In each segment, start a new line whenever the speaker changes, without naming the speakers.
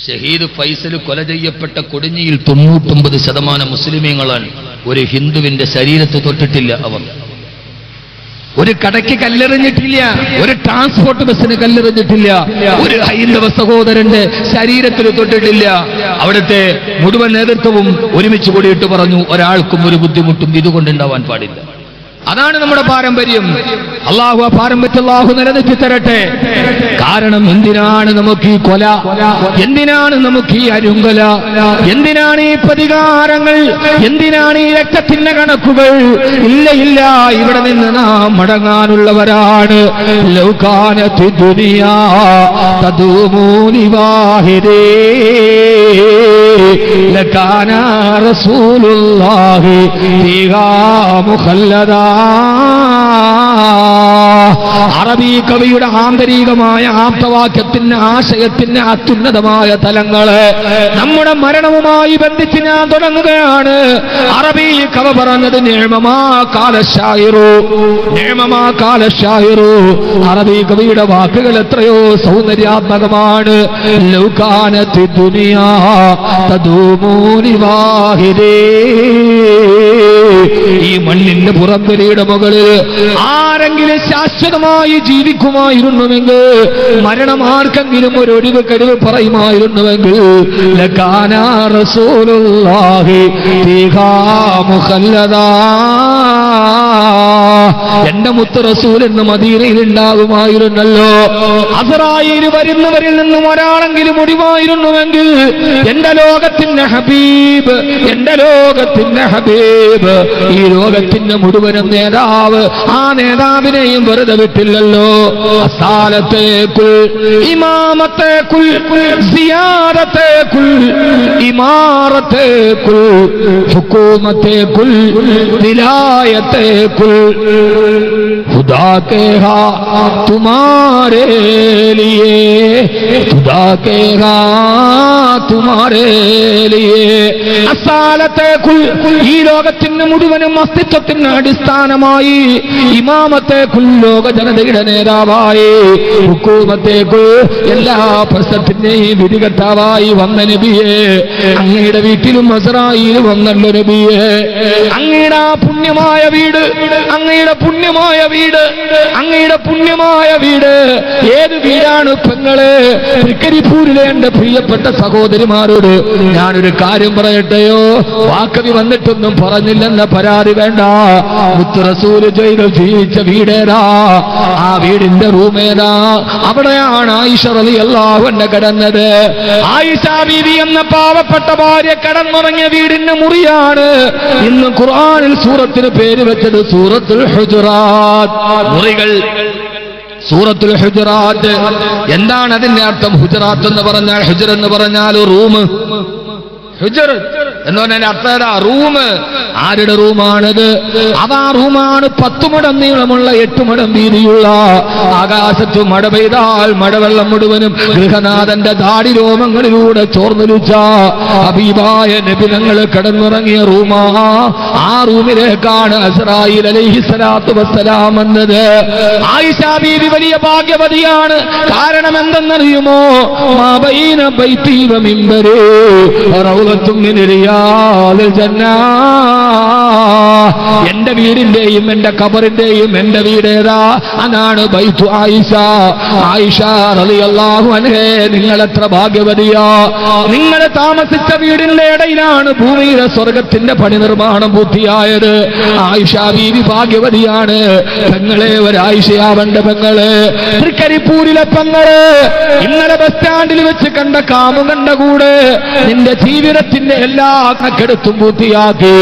ഷഹീദ് ഫൈസൽ കൊല ചെയ്യപ്പെട്ട കൊടിഞ്ഞിയിൽ 99% മുസ്ലിമീങ്ങളാണ്. ഒരു ഹിന്ദുവിന്റെ ശരീരത്ത് തൊട്ടിട്ടില്ല. അവർ ഒരു കടയ്ക്ക് കല്ലെറിഞ്ഞിട്ടില്ല, ഒരു ട്രാൻസ്പോർട്ട് ബസ്സിന് കല്ലെറിഞ്ഞിട്ടില്ല, ഒരു ഹൈന്ദവ സഹോദരന്റെ ശരീരത്തിൽ തൊട്ടിട്ടില്ല. അവിടുത്തെ മുഴുവൻ നേതൃത്വവും ഒരുമിച്ച് കൂടിയിട്ട് പറഞ്ഞു, ഒരാൾക്കും ഒരു ബുദ്ധിമുട്ടും ഇതുകൊണ്ടുണ്ടാവാൻ പാടില്ല. അതാണ് നമ്മുടെ പാരമ്പര്യം. അള്ളാഹു ആ പാരമ്പര്യം അള്ളാഹു നിലനിർത്തി തരട്ടെ. കാരണം എന്തിനാണ് നമുക്ക് ഈ കൊല, എന്തിനാണ് നമുക്ക് ഈ അരുങ്കല, എന്തിനാണ് ഈ പ്രതികാരങ്ങൾ, എന്തിനാണ് ഈ രക്തത്തിന്റെ കണക്കുകൾ? ഇല്ല, ഇവിടെ നിന്ന് നാം മടങ്ങാനുള്ളവരാണ്. ലൗകാനത്തി ദുനിയാ തദൂമൂനി വാഹിദേ ലകാന റസൂലുള്ളാഹി ഫീഹാ മുഖല്ലദാ. അറബി കവിയുടെ ആന്തരികമായ ആപ്തവാക്യത്തിന്, ആശയത്തിന് അത്യുന്നതമായ തലങ്ങള് നമ്മുടെ മരണവുമായി ബന്ധിച്ച് ഞാൻ തുടങ്ങുകയാണ്. അറബി കവ പറഞ്ഞത് നിഅമമാ ഖാല ശായിറു. അറബി കവിയുടെ വാക്കുകൾ എത്രയോ സൗന്ദര്യാത്മകമാണ്. ലൗകാനത്തി ദുനിയാ തദൂമൂനി വാഹിദേ. ഈ മണ്ണിന്റെ പുറംവലിയുടെ മുകളിൽ ആരെങ്കിലും ശാശ്വതമായി ജീവിക്കുമായിരുന്നുവെങ്കിൽ, മരണം ആർക്കെങ്കിലും ഒരു ഒഴിവ് കഴിവ് പറയുമായിരുന്നുവെങ്കിൽ, ലകാന റസൂലുള്ളാഹി ഫീഹാ മുഖല്ലദാ. എന്റെ മുത്ത് റസൂൽ എന്ന് മദീനയിൽ ഉണ്ടാകുമായിരുന്നല്ലോ. അസ്റായീൽ വരുന്നവരിൽ നിന്നും ഒരാളെങ്കിലും ഒഴിവായിരുന്നുവെങ്കിൽ, എന്റെ ലോകത്തിന്റെ ഹബീബ്, എന്റെ ലോകത്തിന്റെ ഹബീബ്, ഈ ലോകത്തിന്റെ മുഴുവനും നേതാവ്, ആ നേതാവിനെയും വെറുതെ വിട്ടില്ലല്ലോ. അസാലത്തേക്കുൾ, ഇമാമത്തേക്കുൾ, സിയാദത്തേക്കുൾ, ഇമാറത്തേക്കുൾ, ഹുകൂമത്തേക്കുൾ, വിലായത്തേക്കുൾ, खुदा कहेगा तुम्हारे लिए, खुदा कहेगा तुम्हारे लिए. അസാലത്തേക്കുൾ, ഈ ലോകത്തിന് മുഴുവനും അസ്തിത്വത്തിന് അടിസ്ഥാനമായി, ഇമാമത്തേക്കുൾ, ലോക ജനതയുടെ നേതാവായി, ഹുക്കൂമത്തേക്കുൾ, എല്ലാ പ്രശ്നത്തിന്റെയും വിധികർത്താവായി വന്ന നബിയെ, അങ്ങയുടെ വീട്ടിലും അസ്റായീൽ വന്നല്ലോ നബിയെ. അങ്ങയുടെ ആ പുണ്യമായ വീട്, അങ്ങയുടെ പുണ്യമായ വീട്, അങ്ങയുടെ പുണ്യമായ വീട് ഏത് വീടാണ് പെങ്ങളെ? തൃക്കരിപ്പൂരിലെ എന്റെ പ്രിയപ്പെട്ട സഹോദരിമാരോട് ഞാനൊരു കാര്യം പറയട്ടെയോ? വാക്കവി വന്നിട്ടൊന്നും പറഞ്ഞില്ലെന്ന പരാതി വേണ്ട. മുത്ത് റസൂല് ജീവിച്ച വീടേതാ? ആ വീടിന്റെ റൂമേതാ? അവിടെയാണ് ആയിഷ റളിയല്ലാഹു അൻഹ കിടന്നത്. ആയിഷ ബീവി എന്ന പാവപ്പെട്ട ഭാര്യ കിടന്നുറങ്ങിയ വീടിന്റെ മുറിയാണ് ഇന്ന് ഖുർആനിൽ സൂറത്തിന് പേര് വെച്ചത് സൂറത്തുൽ ഹുജറാത്ത്. മുറികൾ, സൂറത്തുൽ ഹുജറാത്ത്. എന്താണ് അതിന്റെ അർത്ഥം? ഹുജറാത്ത് എന്ന് പറഞ്ഞാൽ, ഹുജർ എന്ന് പറഞ്ഞാൽ റൂം. ഹുജർ എന്ന് പറഞ്ഞാൽ അർത്ഥം റൂം. ആരുടെ റൂമാണത്? അതാ റൂമാണ് 10 മുഴം നീളമുള്ള 8 മുഴം വീതിയുള്ള, ആകാശത്ത് മഴ പെയ്താൽ മഴവെള്ളം മുഴുവനും ഗൃഹനാഥന്റെ ദാടി രോമങ്ങളിലൂടെ ചോർന്നൊലിച്ച ഹബീബായ നബി തങ്ങൾ കിടന്നുറങ്ങിയ റൂമാ. ആ റൂമിലേക്കാണ് അസ്റായീൽ അലൈഹിസ്സലാത്തു വസ്സലാം വന്നത്. ആയിഷ ബീവി വലിയ ഭാഗ്യവതിയാണ്. കാരണം എന്തെന്നറിയുമോ? മാ ബൈന ബൈതി വ മിൻബരി റൗളത്തും മിൻ റിയാദിൽ ജന്നാ. എന്റെ വീടിന്റെയും എന്റെ ഖബറിന്റെയും എന്റെ വീടേതാ? അതാണ് ബൈത്തു ആയിഷ. ആയിഷ റളിയല്ലാഹു അൻഹ, നിങ്ങൾ എത്ര ഭാഗ്യവതിയാ! നിങ്ങൾ താമസിച്ച വീടിന്റെ ഇടയിലാണ് ഭൂമിയിലെ സ്വർഗത്തിന്റെ പണി നിർമ്മാണം പൂർത്തിയായത്. ആയിഷ ബീവി ഭാഗ്യവതിയാണ്. പെങ്ങളെ, ഒരായിഷയാവണ്ട പെങ്ങള്, തൃക്കരിപ്പൂരിലെ പെങ്ങള്, ഇന്നലെ ബസ് സ്റ്റാൻഡിൽ വെച്ച് കണ്ട കാമുകന്റെ കൂടെ നിന്റെ ജീവിതത്തിന്റെ എല്ലാ കണക്കെടുത്തും പൂർത്തിയാക്കി.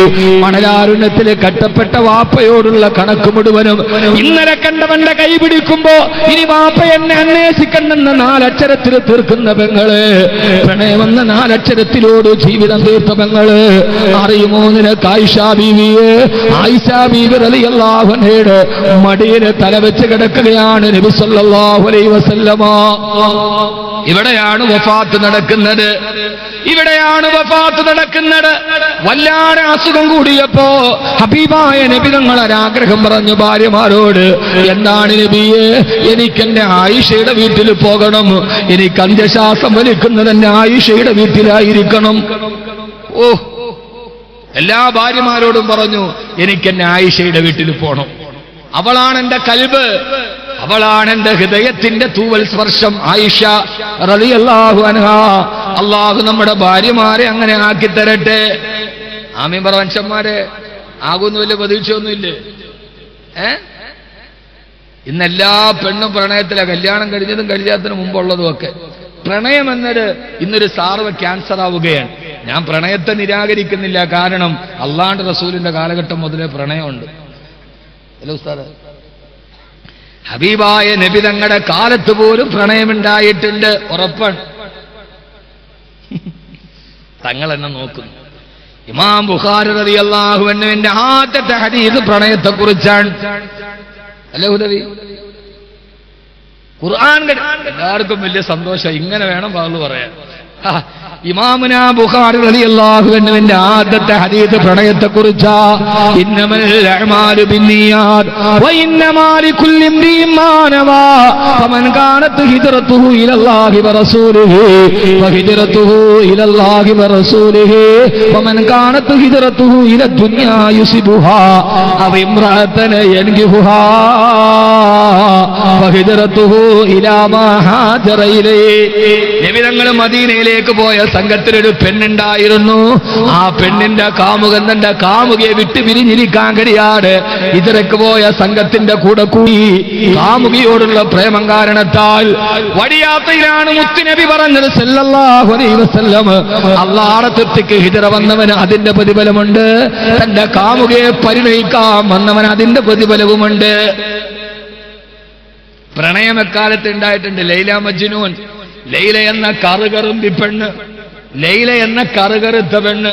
മണലാരുണ്യത്തിൽ കട്ടപ്പെട്ട വാപ്പയോടുള്ള കണക്ക് മുഴുവനും ഇന്നലെ കണ്ടവന്റെ കൈ പിടിക്കുമ്പോ ഇനി വാപ്പ എന്നെ അന്വേഷിക്കണ്ടെന്ന 4 അക്ഷരത്തിൽ തീർക്കുന്ന പെങ്ങള്, പ്രണയമെന്ന 4 അക്ഷരത്തിലോട് ജീവിതം തീർത്ത പെങ്ങള്, അറിയുമോ നിനക്ക് ആയിഷ ബീവിയെ? ആയിഷ ബീവി റളിയല്ലാഹു അൻഹയുടെ മടിയിൽ തലവെച്ച് കിടക്കുകയാണ് നബി സല്ലല്ലാഹു അലൈഹി വസല്ലമ. ഇവിടെയാണ് വഫാത്ത് നടക്കുന്നത്. ഇവിടെയാണ് വഫാത്ത് നടക്കുന്നത്. എന്നട് വല്ലാതെ അസുഖം കൂടിയപ്പോ ഹബീബായ നബി തങ്ങൾ ഒരാഗ്രഹം പറഞ്ഞു ഭാര്യമാരോട്, എന്താണ് നബിയെ? എനിക്കെന്റെ ആയിഷയുടെ വീട്ടിൽ പോകണം, എനിക്ക് അന്ത്യശ്വാസം വലിക്കുന്നത് എന്റെ ആയിഷയുടെ വീട്ടിലായിരിക്കണം. ഓ, എല്ലാ ഭാര്യമാരോടും പറഞ്ഞു, എനിക്കെന്നെ ആയിഷയുടെ വീട്ടിൽ പോകണം. അവളാണ് എന്റെ കൽബ്, അവളാണ് എന്റെ ഹൃദയത്തിന്റെ തൂവൽ സ്പർശം, ആയിഷ റളിയല്ലാഹു അൻഹാ. അള്ളാഹു നമ്മുടെ ഭാര്യമാരെ അങ്ങനെ ആക്കി തരട്ടെ. ആമീൻ പറ മനുഷ്യന്മാരെ. ആകുന്ന വലിയ പ്രതീക്ഷയൊന്നുമില്ലേ? ഇന്നെല്ലാ പെണ്ണും പ്രണയത്തിലെ, കല്യാണം കഴിഞ്ഞതും കഴിയാത്തതിന് മുമ്പുള്ളതും ഒക്കെ. പ്രണയം എന്നത് ഇന്നൊരു സാർവ ക്യാൻസർ ആവുകയാണ്. ഞാൻ പ്രണയത്തെ നിരാകരിക്കുന്നില്ല, കാരണം അള്ളാഹുവിന്റെ റസൂലിന്റെ കാലഘട്ടം മുതലേ പ്രണയമുണ്ട്. അല്ലേ ഉസ്താദ്? ഹബീബായ നബി തങ്ങളുടെ കാലത്ത് പോലും പ്രണയമുണ്ടായിട്ടുണ്ട്, ഉറപ്പാണ്. തങ്ങൾ എന്നെ നോക്കുന്നു. ഇമാം ബുഖാരി റളിയല്ലാഹു അൻഹുവിന്റെ ആദ്യത്തെ ഹദീസ് പ്രണയത്തെ കുറിച്ചാണ്. അല്ലേ ഉദവി? ഖുർആൻ എല്ലാവർക്കും വലിയ സന്തോഷം, ഇങ്ങനെ വേണം പാളു പറയാൻ. ഇമാമുനാ ബുഖാരി റളിയല്ലാഹു അൻഹുവിന്റെ ആദ്യത്തെ ഹദീസ് പ്രണയത്തെ കുറിച്ചാ. ഇന്നമൽ അഅ്മാലു ബിന്നിയാത് വ ഇന്നമാ ലികുല്ലി ഇംരിഇൻ മാ നവാ ഫമൻ കാനത് ഹിജ്റതുഹു ഇലല്ലാഹി വറസൂലിഹി ഫഹിജ്റതുഹു ഇലല്ലാഹി വറസൂലിഹി വമൻ കാനത് ഹിജ്റതുഹു ഇലദ്ദുനിയാ യുസിബുഹാ അവ ഇംറഅതൻ യൻകിഹുഹാ ഫഹിജ്റതുഹു ഇലാ മാ ഹാജറ ഇലൈഹി. നബി തങ്ങൾ മദീനയിലേക്ക് പോയ സംഘത്തിലൊരു പെണ്ണുണ്ടായിരുന്നു. ആ പെണ്ണിന്റെ കാമുകൻ തന്റെ കാമുകയെ വിട്ട് പിരിഞ്ഞിരിക്കാൻ കഴിയാതെ ഇതിരക്ക് പോയ സംഘത്തിന്റെ കൂടെ കൂടി കാമുകിയോടുള്ള പ്രേമം കാരണത്താൽ വടിയാത്തയിലാണ് മുത്തുനബി പറഞ്ഞത് സല്ലല്ലാഹു അലൈഹി വസല്ലം, അല്ലാഹുവിന്റെ തൃപ്തിക്ക് ഹിജ്റ വന്നവന് അതിന്റെ പ്രതിഫലമുണ്ട്, തന്റെ കാമുകയെ പരിണയിക്കാൻ വന്നവൻ അതിന്റെ പ്രതിഫലവുമുണ്ട്. പ്രണയം എക്കാലത്ത് ഉണ്ടായിട്ടുണ്ട്. ലൈല മജ്നൂൻ, ലൈല എന്ന കറുകറുമ്പി പെണ്ണ്, ലൈല എന്ന കറുകറുത്ത പെണ്ണ്.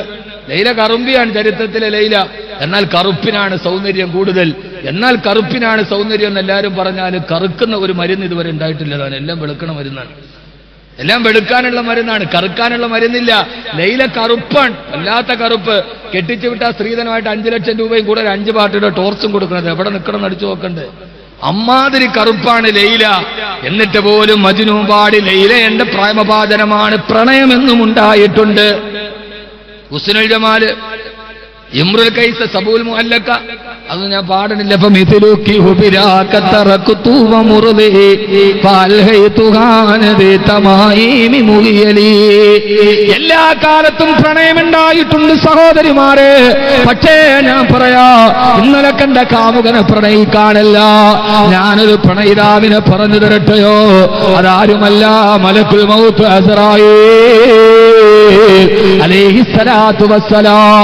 ലൈല കറുമ്പിയാണ് ചരിത്രത്തിലെ ലൈല, എന്നാൽ കറുപ്പിനാണ് സൗന്ദര്യം കൂടുതൽ. എന്നാൽ കറുപ്പിനാണ് സൗന്ദര്യം എന്ന് എല്ലാവരും പറഞ്ഞാൽ കറുക്കുന്ന ഒരു മരുന്ന് ഇതുവരെ ഉണ്ടായിട്ടില്ലതാണ്. എല്ലാം വെളുക്കണ മരുന്നാണ്, എല്ലാം വെളുക്കാനുള്ള മരുന്നാണ്, കറുക്കാനുള്ള മരുന്നില്ല. ലൈല കറുപ്പാണ്, വല്ലാത്ത കറുപ്പ്. കെട്ടിച്ചു വിട്ട സ്ത്രീധനമായിട്ട് 5 ലക്ഷം രൂപയും കൂടെ 5 പാർട്ടിയുടെ ടോർച്ചും കൊടുക്കുന്നത്. എവിടെ നിൽക്കണം അടിച്ചു നോക്കണ്ടേ? അമ്മാതിരി കറുപ്പാണ് ലൈല. എന്നിട്ട് പോലും മജ്നൂ പാടി ലൈല എന്റെ പ്രേമഭാജനമാണ്, പ്രണയമെന്നും ഉണ്ടായിട്ടുണ്ട്. ഹുസ്നുൽ ജമാല്, ഇമ്രുൽ കൈസ്, സബൂൽ മുഅല്ലക്ക, അത് ഞാൻ പാടണില്ല. എല്ലാ കാലത്തും പ്രണയമുണ്ടായിട്ടുണ്ട് സഹോദരിമാരെ. പക്ഷേ ഞാൻ പറയാ, ഇന്നലെ കണ്ട കാമുകനെ പ്രണയിക്കാനല്ല, ഞാനൊരു പ്രണയിതാവിനെ പറഞ്ഞു തരട്ടെയോ? അതാരുമല്ല, മലക്കുൽ മൗത്ത് അസ്റായീൽ അലൈഹിസ്സലാത്തു വസ്സലാം.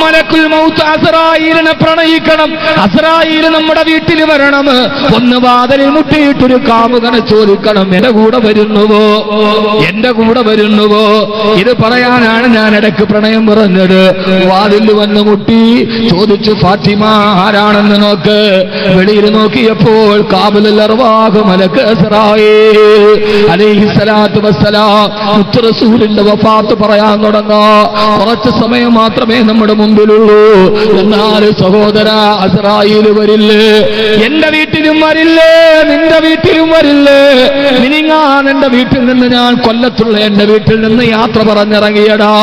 മലക്കുൽ മൗത്ത് അസ്റായീലിനെ പ്രണയിക്കണം. അസ്റായീൽ നമ്മുടെ വീട്ടിൽ വരണം. ഒന്ന് വാതിലിൽ മുട്ടിയിട്ടൊരു കാമുകനെ ചോദിക്കണം, എന്റെ കൂടെ വരുന്നുവോ, എന്റെ കൂടെ വരുന്നുവോ? ഇത് പറയാനാണ് ഞാൻ ഇടയ്ക്ക് പ്രണയം പറഞ്ഞത്. വാതിൽ വന്ന് മുട്ടി ചോദിച്ചു, ഫാത്തിമ ആരാണെന്ന് നോക്ക്. വെളിയിൽ നോക്കിയപ്പോൾ കാബിലുൽ അർവാഹ് മലക്ക് അസ്റായീൽ അലൈഹിസ്സലാത്തു വസ്സലാം. മുത്ത് റസൂലിന്റെ വഫാത്ത് പറയാൻ തുടങ്ങാ. കുറച്ച് സമയം മാത്രമേ നമ്മുടെ മുമ്പിലുള്ളൂ. എന്നാൽ സഹോദര, അസ്റായീൽ വരില്ലേ? എന്റെ വീട്ടിലും വരില്ലേ? നിന്റെ വീട്ടിലും വരില്ലേ? മിനിങ്ങാൻ എന്റെ വീട്ടിൽ നിന്ന് ഞാൻ കൊല്ലത്തുള്ള എന്റെ വീട്ടിൽ നിന്ന് യാത്ര പറഞ്ഞിറങ്ങിയടാ.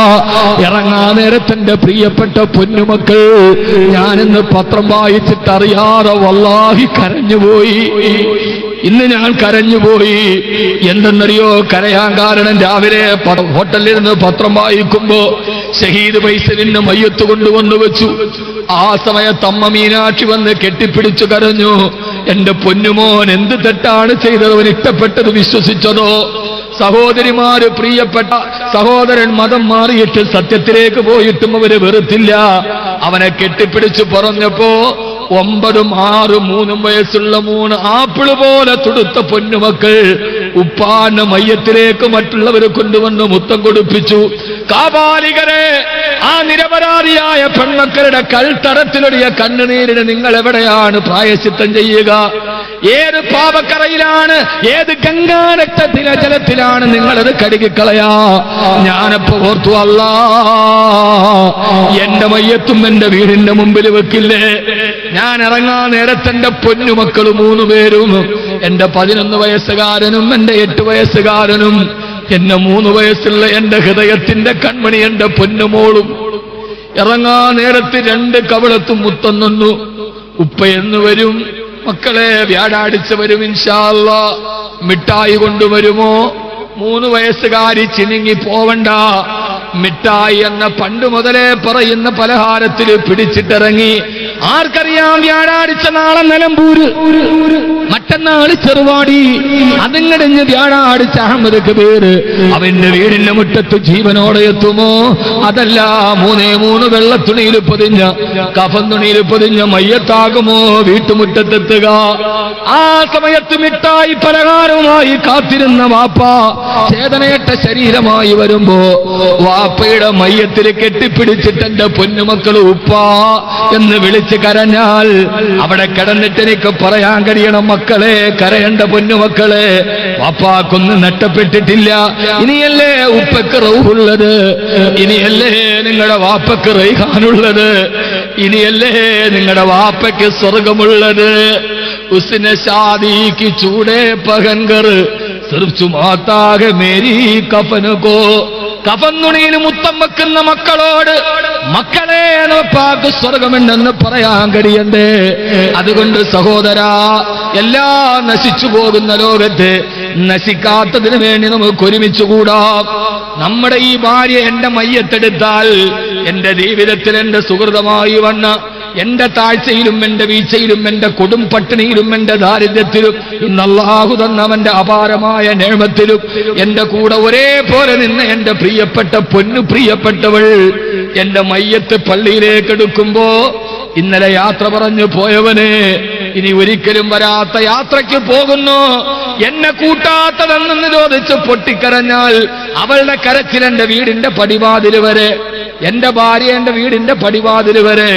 ഇറങ്ങാൻ നേരത്തെ എന്റെ പ്രിയപ്പെട്ട പൊന്നുമക്കൾ, ഞാനിന്ന് പത്രം വായിച്ചിട്ട് അറിയാതെ വല്ലാഹി കരഞ്ഞുപോയി. ഇന്ന് ഞാൻ കരഞ്ഞുപോയി. എന്തെന്നറിയോ കരയാൻ കാരണം? രാവിലെ ഹോട്ടലിൽ നിന്ന് പത്രം വായിക്കുമ്പോ ഷഹീദ് ഫൈസലിന്റെ മയ്യത്ത് കൊണ്ടുവന്നു വെച്ചു. ആ സമയത്ത് അമ്മ മീനാക്ഷി വന്ന് കെട്ടിപ്പിടിച്ചു കരഞ്ഞു. എന്റെ പൊന്നുമോൻ എന്ത് തെറ്റാണ് ചെയ്തത്? അവൻ ഇഷ്ടപ്പെട്ടത് വിശ്വസിച്ചതോ? സഹോദരിമാര്, പ്രിയപ്പെട്ട സഹോദരൻ മതം മാറിയിട്ട് സത്യത്തിലേക്ക് പോയിട്ടും അവര് വെറുത്തില്ല. അവനെ കെട്ടിപ്പിടിച്ചു പറഞ്ഞപ്പോ 9, 6, 3 വയസ്സുള്ള 3 ആപ്പിള് പോലെ തുടുത്ത പൊന്നുമക്കൾ ഉപ്പാന്റെ മയ്യത്തിലേക്ക് മറ്റുള്ളവരെ കൊണ്ടുവന്ന് മുത്തം കൊടുപ്പിച്ചു. കാപാലികരെ, ആ നിരപരാധിയായ പെൺമക്കളുടെ കൽത്തടത്തിലൊടിയ കണ്ണുനീരിന് നിങ്ങൾ എവിടെയാണ് പ്രായശ്ചിത്തം ചെയ്യുക? ഏത് പാപക്കറയിലാണ്, ഏത് ഗംഗാരക്തത്തിലെ ജലത്തിലാണ് നിങ്ങളത് കഴുകിക്കളയാ? ഞാനപ്പോ ഓർത്തു, അല്ലാ, എന്റെ മയ്യത്തും എന്റെ വീടിന്റെ മുമ്പിൽ വെക്കില്ലേ? ഞാൻ ഇറങ്ങാൻ നേരത്തെ എന്റെ പൊന്നുമക്കള് 3 പേരും, എന്റെ 11 വയസ്സുകാരനും എന്റെ 8 വയസ്സുകാരനും, എന്നെ 3 വയസ്സുള്ള എന്റെ ഹൃദയത്തിന്റെ കൺമണി എന്റെ പൊന്നുമോളും ഇറങ്ങാൻ നേരത്ത് 2 കവളത്തും മുത്തം നിന്നു. ഉപ്പയെന്ന് വരും, മക്കളെ വ്യാഴാഴ്ച വരും ഇൻഷാ അല്ലാഹ്, മിഠായി കൊണ്ടുവരുമോ? 3 വയസ്സുകാരി ചിനുങ്ങി പോവണ്ട, മിഠായി എന്ന പണ്ട് മുതലേ പറയുന്ന പലഹാരത്തിൽ പിടിച്ചിട്ടിറങ്ങി. ആർക്കറിയാം, വ്യാഴാഴ്ച നാളെ നിലമ്പൂര്, മറ്റന്നാള് ചെറുവാടി, അതിങ്ങടിഞ്ഞ് വ്യാഴാഴ്ച അഹമ്മദ് കബീർ അവന്റെ വീടിന്റെ മുറ്റത്ത് ജീവനോടെ എത്തുമോ? അതല്ല, 3 വെള്ളത്തുണിയിൽ പൊതിഞ്ഞ, കഫൻ തുണിയിൽ പൊതിഞ്ഞ മയ്യത്താകുമോ വീട്ടുമുറ്റത്തെത്തുക? ആ സമയത്ത് മിഠായി പലഹാരവുമായി കാത്തിരുന്ന വാപ്പ ചേതനയറ്റ ശരീരമായി വരുമ്പോ വാപ്പയുടെ മയ്യത്തിൽ കെട്ടിപ്പിടിച്ചിട്ട് എന്റെ പൊന്നുമക്കള് ഉപ്പ എന്ന് വിളിച്ച് കരഞ്ഞാൽ അവിടെ കിടന്നിട്ട് എനിക്ക് പറയാൻ കഴിയണം, മക്കളെ കരയേണ്ട പൊന്നുമക്കളെ, വാപ്പാക്കൊന്നും നഷ്ടപ്പെട്ടിട്ടില്ല. ഇനിയല്ലേ ഉപ്പക്ക് റൗഹുള്ളത്, ഇനിയല്ലേ നിങ്ങളുടെ വാപ്പക്ക് റൈഹാനുള്ളത്, ഇനിയല്ലേ നിങ്ങളുടെ വാപ്പയ്ക്ക് സ്വർഗമുള്ളത്. ഉസ്നെ ഷാദി കി ചൂടേ പഹൻകർ സിർഫ് ചുമാതാകെ മേരി കഫനുകോ. കഫന്നുണിയിൽ മുത്തം വെക്കുന്ന മക്കളോട്, മക്കളെ നോപ്പാക്ക് സ്വർഗമുണ്ടെന്ന് പറയാൻ കഴിയണ്ടേ? അതുകൊണ്ട് സഹോദരാ, എല്ലാം നശിച്ചു പോകുന്ന ലോകത്ത് നശിക്കാത്തതിന് വേണ്ടി നമുക്ക് ഒരുമിച്ചുകൂടാം. നമ്മുടെ ഈ ഭാര്യ എന്റെ മയ്യത്തെടുത്താൽ എന്റെ ജീവിതത്തിൽ എന്റെ സുഹൃതമായി വന്ന എന്റെ താഴ്ചയിലും എന്റെ വീഴ്ചയിലും എന്റെ കൊടും പട്ടിണിയിലും എന്റെ ദാരിദ്ര്യത്തിലും ഇന്ന് അല്ലാഹു തന്ന അവന്റെ അപാരമായ നിഅമത്തിലും എന്റെ കൂടെ ഒരേപോലെ നിന്ന് എന്റെ പ്രിയപ്പെട്ട പൊന്നു പ്രിയപ്പെട്ടവൾ എന്റെ മയ്യത്ത് പള്ളിയിലേക്ക് എടുക്കുമ്പോ, ഇന്നലെ യാത്ര പറഞ്ഞു പോയവന് ഇനി ഒരിക്കലും വരാത്ത യാത്രയ്ക്ക് പോകുന്നു, എന്നെ കൂട്ടാത്തതെന്ന് ചോദിച്ച് പൊട്ടിക്കരഞ്ഞാൽ അവളുടെ കരച്ചിൽ എന്റെ വീടിന്റെ പടിവാതില് വരെ, എന്റെ ഭാര്യ എന്റെ വീടിന്റെ പടിവാതില് വരെ,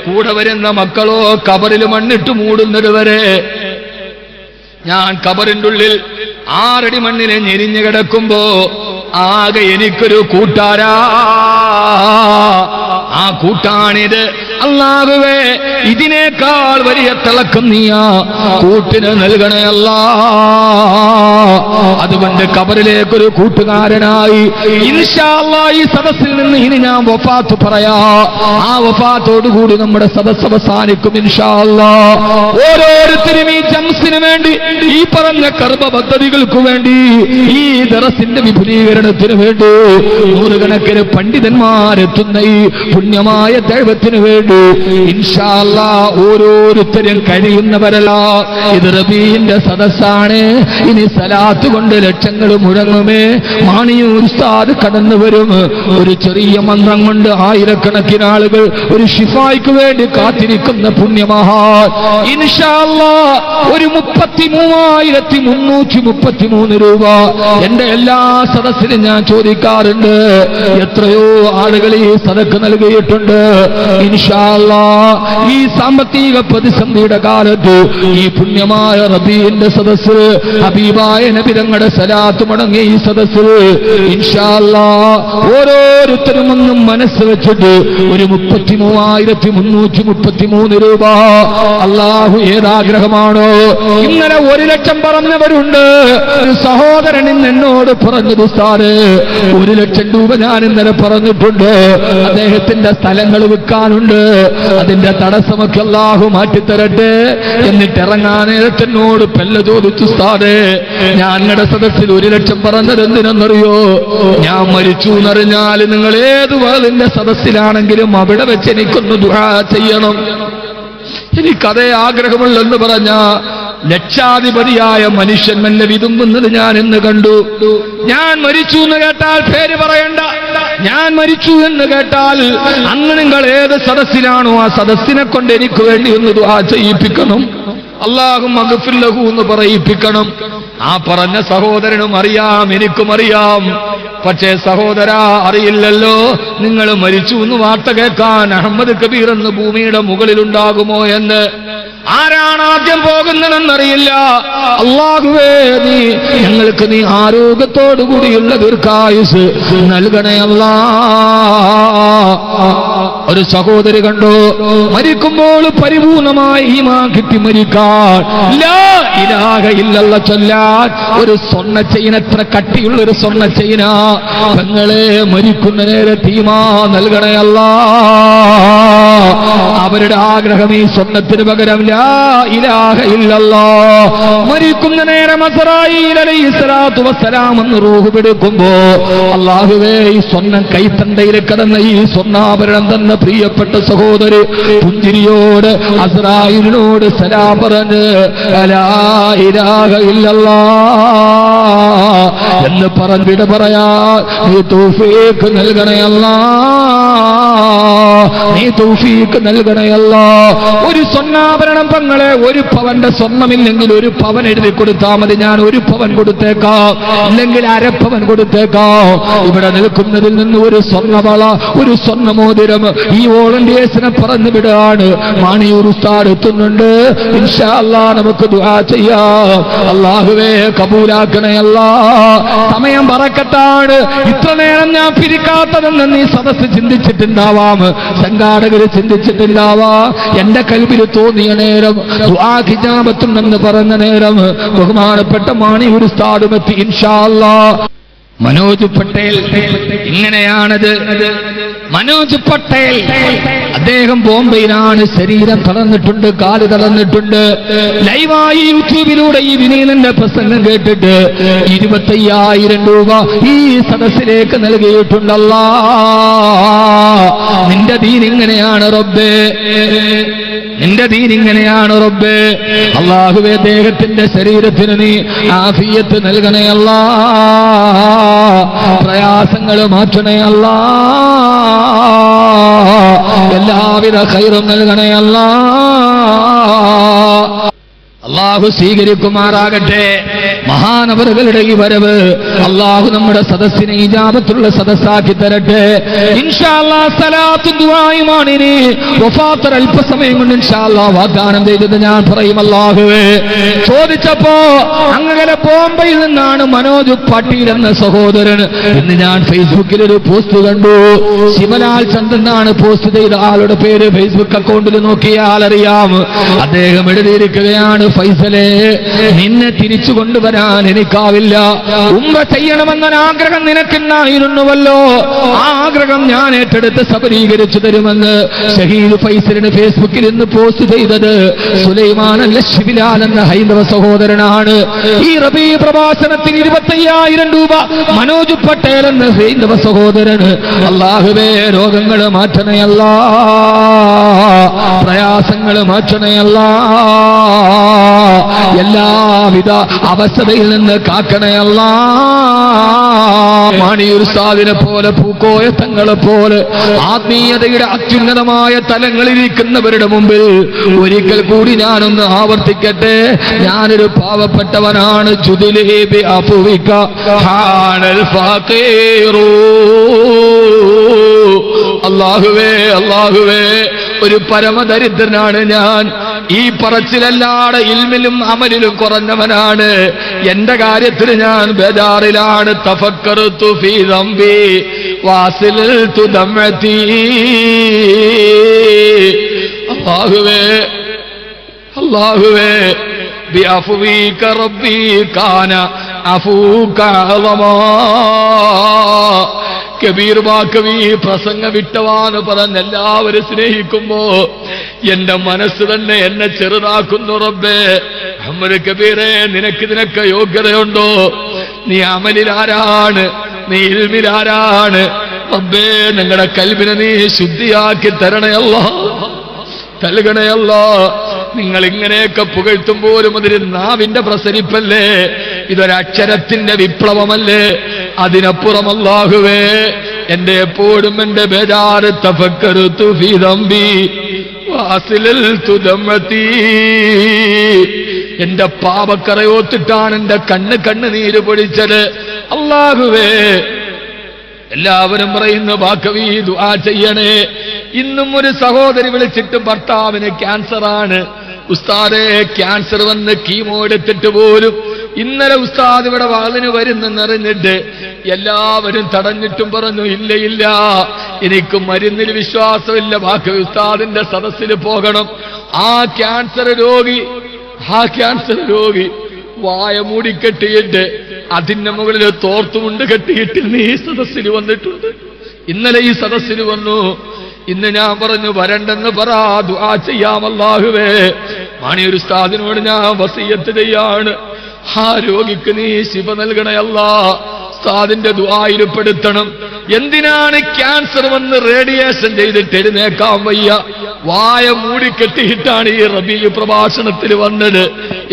കൂടെ വരുന്ന മക്കളോ കബറിൽ മണ്ണിട്ട് മൂടുന്നത് വരെ. ഞാൻ കബറിന്റെ ഉള്ളിൽ 6 അടി മണ്ണിനെ ഞെരിഞ്ഞു കിടക്കുമ്പോ ആകെ എനിക്കൊരു കൂട്ടാരാ, ആ കൂട്ടാണിത്. അല്ലാഹുവേ, ഇതിനേക്കാൾ വലിയ തിളക്കം നീയാ കൂട്ടിന് നൽകണേ അല്ലാ. അതുകൊണ്ട് കബറിലേക്കൊരു കൂട്ടുകാരനായി ഇൻഷാ അല്ലാഹ് ഈ സദസ്സിൽ നിന്ന് ഇനി ഞാൻ വഫാത്ത് പറയാ. ആ വഫാത്തോടുകൂടി നമ്മുടെ സദസ്സ് അവസാനിക്കും ഇൻഷാ അല്ലാഹ്. ഓരോരുത്തരും ഈ ജംസിന് വേണ്ടി, ഈ പറഞ്ഞ കർമ്മ പദ്ധതികൾക്ക് വേണ്ടി, ഈ ദറസിന്റെ വിപുലീകരണത്തിന് വേണ്ടി നൂറുകണക്കിന് പണ്ഡിതന്മാരെത്തുന്ന ഈ പുണ്യമായ ദൈവത്തിന് വേണ്ടി ഇൻഷാ അല്ലാഹ് ഓരോരുത്തരും കഴിയുന്നവരല്ല. ഇത് റബീന്റെ സദസ്സാണ്. ഇനി സലാത്ത് കൊണ്ട് ലക്ഷങ്ങൾ മുഴങ്ങുമേ. മാണിയൂർ ഉസ്താദ് കടന്നു വരും. ഒരു ചെറിയ മന്ത്രം കൊണ്ട് ആയിരക്കണക്കിന് ആളുകൾ ഒരു ഷിഫായ്ക്ക് വേണ്ടി കാത്തിരിക്കുന്ന പുണ്യമഹാൻ. ഇൻഷാ അല്ലാഹ് ഒരു 33,333 രൂപ എന്റെ എല്ലാ സദസ്സിലും ഞാൻ ചോദിക്കാറുണ്ട്. എത്രയോ ആളുകൾ ഈ സദക്ക് നൽകിയിട്ടുണ്ട്. ഇൻഷാ അല്ലാഹ് ഈ സാമ്പത്തിക പ്രതിസന്ധിയുടെ കാലത്ത് ഈ പുണ്യമായ റബീന്റെ സദസ്സ്, ഹബീബായ നബി തങ്ങളുടെ സലാത്ത് മുടങ്ങിയ ഈ സദസ്സ് ഇൻഷാ അല്ലാഹ് ഓരോരുത്തരും ഒന്നും മനസ്സ് വെച്ചിട്ട് ഒരു 33,333 രൂപ അല്ലാഹു ഏതാഗ്രഹമാണോ. ഇന്നലെ 1 ലക്ഷം പറഞ്ഞവരുണ്ട്. ഒരു സഹോദരൻ ഇന്ന് എന്നോട് പറഞ്ഞത്, ഉസ്താദേ 1 ലക്ഷം രൂപ ഞാൻ ഇന്നലെ പറഞ്ഞിട്ടുണ്ട്, അദ്ദേഹത്തിന്റെ സ്ഥലങ്ങൾ വിൽക്കാനുണ്ട്, അതിന്റെ തടസ്സമൊക്കെ അല്ലാഹു മാറ്റിത്തരട്ടെ. എന്നിട്ട് ഇറങ്ങാൻ നേരത്തിനോട് പെല്ല ചോദിച്ചു, ഉസ്താദേ ഞാൻ നിങ്ങളുടെ സദസ്സിൽ 1 ലക്ഷം പറഞ്ഞത് എന്തിനെന്നറിയോ? ഞാൻ മരിച്ചു എന്നറിഞ്ഞാൽ നിങ്ങൾ ഏത് വാളിന്റെ സദസ്സിലാണെങ്കിലും അവിടെ വെച്ച് എനിക്കൊന്ന് ദുആ ചെയ്യണം, എനിക്കതേ ആഗ്രഹമുള്ളെന്ന് പറഞ്ഞ ലക്ഷാധിപതിയായ മനുഷ്യൻ മെല്ലെ വിതുമ്പുന്നത് ഞാൻ ഇന്ന് കണ്ടു. ഞാൻ മരിച്ചു എന്ന് കേട്ടാൽ പേര് പറയണ്ട, ഞാൻ മരിച്ചു എന്ന് കേട്ടാൽ അന്ന് നിങ്ങൾ ഏത് സദസ്സിലാണോ ആ സദസ്സിനെ കൊണ്ട് എനിക്ക് വേണ്ടി ഒന്ന് ദുആ ചെയ്യിപ്പിക്കണം. അല്ലാഹുമ്മ ഗഫിർ ലഹു എന്ന് പറയിപ്പിക്കണം. ആ പറഞ്ഞ സഹോദരനും അറിയാം, എനിക്കും അറിയാം. പക്ഷേ സഹോദരാ, അറിയില്ലല്ലോ, നിങ്ങൾ മരിച്ചു എന്ന് വാർത്ത കേൾക്കാൻ അഹമ്മദ് കബീർ എന്ന് ഭൂമിയുടെ മുകളിലുണ്ടാകുമോ എന്ന്. ആരാണ് ആദ്യം പോകുന്നതെന്നറിയില്ല. അല്ലാഹുവേ, നീ ഞങ്ങൾക്ക് നീ ആരോഗ്യത്തോടു കൂടിയുള്ള ദീർഘായുസ് നൽകണേ അല്ലാ. ഒരു സഹോദരി കണ്ടു, മരിക്കുമ്പോൾ പരിപൂർണമായി ഈമാൻ കിട്ടി മരിക്കാൻ ലാ ഇലാഹ ഇല്ലല്ലാഹ് ചൊല്ലാൻ ഒരു സ്വർണ്ണ ചെയിൻ, എത്ര കട്ടിയുള്ള ഒരു സ്വർണ്ണ ചെയിന. പെങ്ങളെ, മരിക്കുന്ന നേരത്ത് ഈമാൻ നൽകണേ അല്ലാ. അവരുടെ ആഗ്രഹം ഈ സ്വർണ്ണത്തിന് പകരം ലാ ഇലാഹ ഇല്ലല്ലാഹ്. മരിക്കുന്ന നേരം അസ്റായീൽ അലൈഹിസ്സലാത്തു വസ്സലാം എന്ന് റൂഹ് പിടിക്കുമ്പോ, അല്ലാഹുവേ, ഈ സ്വർണ്ണം കൈത്തണ്ടയിൽ കിടന്ന ഈ സ്വർണ്ണാഭരണം തന്ന പ്രിയപ്പെട്ട സഹോദരി പുഞ്ചിരിയോട് അസ്റായീലിനോട് സലാം പറഞ്ഞ് ലാ ഇലാഹ ഇല്ലല്ലാഹ് എന്ന് പറഞ്ഞിട്ട് പറയാ, നീ തൗഫീഖ് നൽകണേ അല്ലാ, നീ തൗഫീഖ് നൽകണേ അല്ലാ. ഒരു സ്വർണ്ണാഭരണം പെങ്ങളെ, ഒരു പവന്റെ സ്വർണ്ണമില്ലെങ്കിൽ ഒരു പവൻ എഴുതി കൊടുത്താൽ മതി, ഞാൻ ഒരു പവൻ കൊടുത്തേക്കാം, അല്ലെങ്കിൽ അരപ്പവൻ കൊടുത്തേക്കാം. ഇവിടെ നിൽക്കുന്നതിൽ നിന്ന് ഒരു സ്വർണ്ണവള, ഒരു സ്വർണ്ണമോതിരം ഈ വോളണ്ടിയേഴ്സിനെ പറഞ്ഞു വിടാണ്. മാണിയൂർ ഉസ്താദ് എത്തുന്നുണ്ട്, ഇൻഷാ അല്ലാഹ് നമുക്ക് ദുആ ചെയ്യാം. അല്ലാഹുവേ, കബൂലാക്കണേ അല്ലാ. സമയം ബറക്കത്താണ്. ഇത്ര നേരം ഞാൻ പിരിക്കാത്തതെന്ന് നീ സദസ്സ് ചിന്തിച്ചിട്ടുണ്ടാവാം, സംഘാടകര് ചിന്തിച്ചിട്ടുണ്ടാവാം. എന്റെ കൽബിൽ തോന്നിയ നേരം, ദുആ ഹിജാബത്തുണ്ടെന്ന് പറഞ്ഞ നേരം ബഹുമാനപ്പെട്ട മാണിയൂർ ഉസ്താദും എത്തി ഇൻഷാ അല്ലാഹ്. മനോജ് പട്ടേൽ ഇങ്ങനെയാണത്. മനോജ് പട്ടേൽ അദ്ദേഹം ബോംബെയിലാണ്. ശരീരം തളർന്നിട്ടുണ്ട്, കാല് തളർന്നിട്ടുണ്ട്. ലൈവായി യൂട്യൂബിലൂടെ ഈ വിനീതന്റെ പ്രസംഗം കേട്ടിട്ട് 25,000 രൂപ ഈ സദസ്സിലേക്ക് നൽകിയിട്ടുണ്ടല്ലാ. നിന്റെ ദീൻ ഇങ്ങനെയാണ് റബ്ബേ, നിന്റെ ദീൻ ഇങ്ങനെയാണ് റബ്ബേ. അല്ലാഹുവേ, ദേഹത്തിന്റെ ശരീരത്തിന് നീ ആഫിയത്ത് നൽകണേ അല്ലാ, പ്രയാസങ്ങൾ മാറ്റണേ അല്ലാ, എല്ലാവിധ ഖൈറും നൽകണേ അല്ലാ. അല്ലാഹു സ്വീകരിക്കുമാറാകട്ടെ. മഹാനവറുകളുടെ ഈ വരവ് അല്ലാഹു നമ്മുടെ സദസ്സിനെ ഇജാബത്തുള്ള സദസ്സാക്കി തരട്ടെ ഇൻഷാ അല്ലാഹ്. സലാത്തും ദുആയുമാണ് ഇനി വഫാത്ത് അല്പസമയം കൊണ്ട് ഇൻഷാ അല്ലാഹ് വാഗ്ദാനം ചെയ്തത് ഞാൻ പറയും. അല്ലാഹുവേ, ചോദിച്ചപ്പോ അങ്ങനെ ബോംബെയിൽ നിന്നാണ് മനോജ് പട്ടീൽ എന്ന സഹോദരൻ. ഇന്ന് ഞാൻ ഫേസ്ബുക്കിൽ ഒരു പോസ്റ്റ് കണ്ടു. ശിവലാൽ ചന്ദ്രൻ എന്നാണ് പോസ്റ്റ് ചെയ്ത ആളുടെ പേര്. ഫേസ്ബുക്ക് അക്കൗണ്ടിൽ നോക്കിയാൽ അറിയാം. അദ്ദേഹം എഴുതിയിരിക്കുകയാണ്, ഫൈസലേ, നിന്നെ തിരിച്ചു കൊണ്ടുവരാൻ എനിക്കാവില്ല. ഉംറ ചെയ്യണമെന്നൊരാഗ്രഹം നിനക്കുണ്ടായിരുന്നുവല്ലോ, ആ ആഗ്രഹം ഞാൻ ഏറ്റെടുത്ത് സബലീകരിച്ചു തരുമെന്ന് ഷഹീദ് ഫൈസലിന് ഫേസ്ബുക്കിൽ ഇന്ന് പോസ്റ്റ് ചെയ്തത് സുലൈമാൻ അൽ-ശിബിലാൽ എന്ന ഹൈന്ദവ സഹോദരനാണ്. ഈ റബീ പ്രഭാഷണത്തിൽ 25,000 രൂപ മനോജ് പട്ടേൽ എന്ന ഹൈന്ദവ സഹോദരന്. അല്ലാഹുവേ, രോഗങ്ങൾ മാറ്റണയല്ലാ, പ്രയാസങ്ങൾ മാറ്റണയല്ലാ, എല്ലാവിധ അവസ്ഥയിൽ നിന്ന് കാക്കണയല്ലാ. മാണിയൂർ ഉസ്താദിനെ പോലെ, പൂക്കോയ തങ്ങളെ പോലെ ആത്മീയതയുടെ അത്യുന്നതമായ തലങ്ങളിലിരിക്കുന്നവരുടെ മുമ്പിൽ ഒരിക്കൽ കൂടി ഞാനൊന്ന് ആവർത്തിക്കട്ടെ, ഞാനൊരു പാവപ്പെട്ടവനാണ്. ജുദിലേബി അഫുവിക ഹാനൽ ഫഖീറു. അല്ലാഹുവേ, അല്ലാഹുവേ, ഒരു പരമദരിദ്രനാണ് ഞാൻ. ഈ പറച്ചിലല്ലാതെ ഇൽമിലും അമലിലും കുറഞ്ഞവനാണ്. എന്റെ കാര്യത്തിൽ ഞാൻ ബേജാറിലാണ്. തഫക്കറുതു ഫീ ദംബി വാസിൽതു ദമഅതി. അല്ലാഹുവേ, അല്ലാഹുവേ, ബിഅഫ്വിക റബ്ബി കാന അഫൂക അളമാ. കബീർ ബാക്കവി പ്രസംഗ വിട്ടവാന്ന് പറഞ്ഞ് എല്ലാവരും സ്നേഹിക്കുമ്പോ എന്റെ മനസ്സ് തന്നെ എന്നെ ചെറുതാക്കുന്നു. റബ്ബേ, അഹ്മദ് കബീറെ, നിനക്ക് യോഗ്യതയുണ്ടോ? നീ അമലിലാരാണ്? നീ ഇൽമിലാരാണ്? റബ്ബേ, നിങ്ങളുടെ കൽബിനെ നീ ശുദ്ധിയാക്കി തരണയല്ലോ, നൽകണയല്ലോ. നിങ്ങൾ ഇങ്ങനെയൊക്കെ പുകഴ്ത്തുമ്പോലും അതൊരു നാവിന്റെ പ്രസരിപ്പല്ലേ, ഇതൊരക്ഷരത്തിന്റെ വിപ്ലവമല്ലേ? അതിനപ്പുറം അല്ലാഹുവേ, എന്റെ എപ്പോഴും എന്റെ ബേജാറ് തഫക്കറുതു ഫീ ദംബി എന്റെ പാപക്കറയോത്തിട്ടാണ് എന്റെ കണ്ണുനീര് പൊടിച്ചത്. അല്ലാഹുവേ, എല്ലാവരും പറയുന്നു ബാക്കവി ദുആ ചെയ്യണേ. ഇന്നും ഒരു സഹോദരി വിളിച്ചിട്ട് ഭർത്താവിന് ക്യാൻസറാണ് ഉസ്താദേ, ക്യാൻസർ വന്ന് കീമോ എടുത്തിട്ട് പോലും ഇന്നലെ ഉസ്താദ് ഇവിടെ വാളിന് വരുന്നെന്നറിഞ്ഞിട്ട് എല്ലാവരും തടഞ്ഞിട്ടും പറഞ്ഞു ഇല്ല, എനിക്ക് മരുന്നിൽ വിശ്വാസമില്ല, ബാക്കി ഉസ്താദിന്റെ സദസ്സിൽ പോകണം. ആ ക്യാൻസർ രോഗി വായ മൂടിക്കെട്ടിയിട്ട് അതിന്റെ മുകളിൽ തോർത്തുമുണ്ട് കെട്ടിയിട്ട് ഇന്ന് ഈ സദസ്സിൽ വന്നിട്ടുണ്ട്. ഇന്നലെ ഈ സദസ്സിൽ വന്നു. ഇന്ന് ഞാൻ പറഞ്ഞു വരണ്ടെന്ന് പറ, ദുആ ചെയ്യാം. അല്ലാഹുവേ, മാണിയൊരു ഉസ്താദിനോട് ഞാൻ വസിയത്ത് ചെയ്യാണ്, ആ രോഗിക്ക് നീ ശിഫ നൽകണേ അല്ലാ. ഉസ്താദിന്റെ ദുആയിൽപ്പെടുത്തണം. എന്തിനാണ് ക്യാൻസർ വന്ന് റേഡിയേഷൻ ചെയ്തിട്ട് എഴുന്നേക്കാൻ വയ്യ, വായ മൂടിക്കെട്ടിയിട്ടാണ് ഈ റബീഉ പ്രഭാഷണത്തിൽ വന്നത്.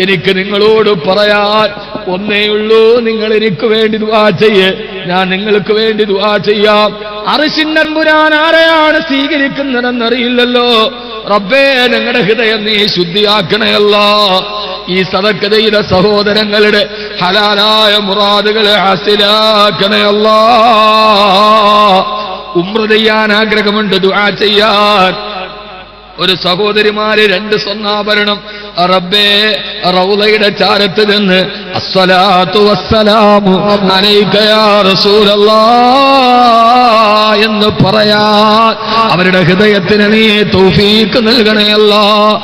എനിക്ക് നിങ്ങളോട് പറയാൻ ഒന്നേയുള്ളൂ, നിങ്ങൾ എനിക്ക് വേണ്ടി ദുആ ചെയ്യേ, ഞാൻ നിങ്ങൾക്ക് വേണ്ടി ദുആ ചെയ്യാം. അർശിന്റെ തമ്പുരാൻ ആരെയാണ് സ്വീകരിക്കുന്നതെന്നറിയില്ലല്ലോ. റബ്ബേ, ഞങ്ങളുടെ ഹൃദയം നീ ശുദ്ധിയാക്കണയല്ലോ. ഈ സദഖയുടെ സഹോദരങ്ങളുടെ ഹലാലായ മുറാദുകളെ ഹാസിലാക്കണയല്ലോ. ഉംറ ചെയ്യാൻ ആഗ്രഹമുണ്ട്, ദുആ ചെയ്യാൻ. ഒരു സഹോദരിമാര് 2 സ്വർണ്ണാഭരണം റബ്ബേ റൗളയുടെ ചാരത്ത് നിന്ന് അസ്സലാത്തു വസ്സലാമു അലൈക യാ റസൂലല്ലാഹ് എന്ന് പറയാൻ അവരുടെ ഹൃദയത്തിന് നീ തൗഫീഖ് നൽകണേ അല്ലാഹ്.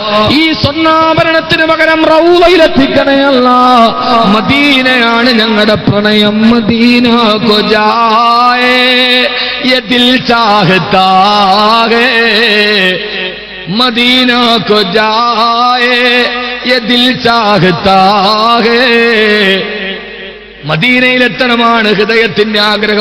ഈ സ്വർണ്ണാഭരണത്തിന് പകരം റൗളയിലെത്തിക്കണേ അല്ലാഹ്. മദീനയാണ് ഞങ്ങളുടെ പ്രണയം, മദീന കോ ജായേ യേ ദിൽ ചാഹതാ ഹേ, മദീന കോ ജായേ യേ ദിൽ ചാഹതാ ഹേ. മദീനയിലെത്തണമാണ് ഹൃദയത്തിന്റെ ആഗ്രഹം.